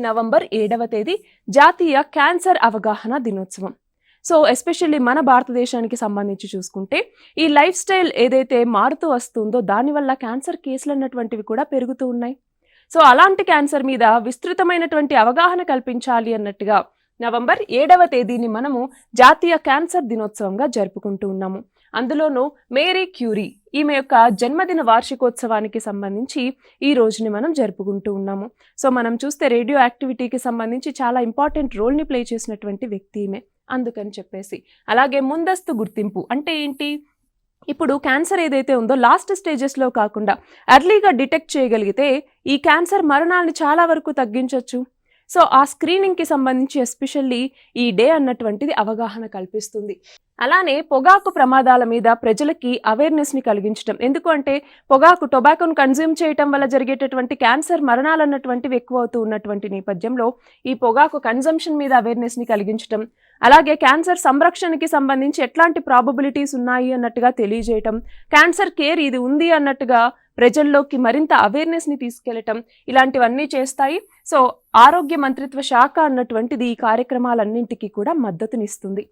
November 7వ తేదీ జాతీయ క్యాన్సర్ అవగాహన దినోత్సవం. సో ఎస్పెషల్లీ మన భారతదేశానికి సంబంధించి చూసుకుంటే ఈ లైఫ్ స్టైల్ ఏదైతే మారుతూ వస్తుందో దానివల్ల క్యాన్సర్ కేసులు అన్నటువంటివి కూడా పెరుగుతూ ఉన్నాయి. సో అలాంటి క్యాన్సర్ మీద విస్తృతమైనటువంటి అవగాహన కల్పించాలి అన్నట్టుగా నవంబర్ 7వ తేదీని మనము జాతీయ క్యాన్సర్ దినోత్సవంగా జరుపుకుంటూ ఉన్నాము. అందులోనూ మేరీ క్యూరీ ఈమె యొక్క జన్మదిన వార్షికోత్సవానికి సంబంధించి ఈ రోజుని మనం జరుపుకుంటూ ఉన్నాము. సో మనం చూస్తే రేడియో యాక్టివిటీకి సంబంధించి చాలా ఇంపార్టెంట్ రోల్ని ప్లే చేసినటువంటి వ్యక్తి ఈమె. అందుకని చెప్పేసి అలాగే ముందస్తు గుర్తింపు అంటే ఏంటి, ఇప్పుడు క్యాన్సర్ ఏదైతే ఉందో లాస్ట్ స్టేజెస్లో కాకుండా ఎర్లీగా డిటెక్ట్ చేయగలిగితే ఈ క్యాన్సర్ మరణాలను చాలా వరకు తగ్గించవచ్చు. సో ఆ స్క్రీనింగ్కి సంబంధించి ఎస్పెషల్లీ ఈ డే అన్నటువంటిది అవగాహన కల్పిస్తుంది. అలానే పొగాకు ప్రమాదాల మీద ప్రజలకి అవేర్నెస్ని కలిగించడం. ఎందుకు అంటే టొబాకోను కన్జ్యూమ్ చేయటం వల్ల జరిగేటటువంటి క్యాన్సర్ మరణాలు అన్నటువంటివి ఎక్కువ అవుతూ ఉన్నటువంటి నేపథ్యంలో ఈ పొగాకు కన్జంప్షన్ మీద అవేర్నెస్ని కలిగించడం, అలాగే క్యాన్సర్ సంరక్షణకి సంబంధించి ఎట్లాంటి ప్రాబబిలిటీస్ ఉన్నాయి అన్నట్టుగా తెలియజేయటం, క్యాన్సర్ కేర్ ఇది ఉంది అన్నట్టుగా ప్రజల్లోకి మరింత అవేర్నెస్ని తీసుకెళ్లటం, ఇలాంటివన్నీ చేస్తాయి. సో ఆరోగ్య మంత్రిత్వ శాఖ అన్నటువంటిది ఈ కార్యక్రమాలన్నింటికీ కూడా మద్దతునిస్తుంది.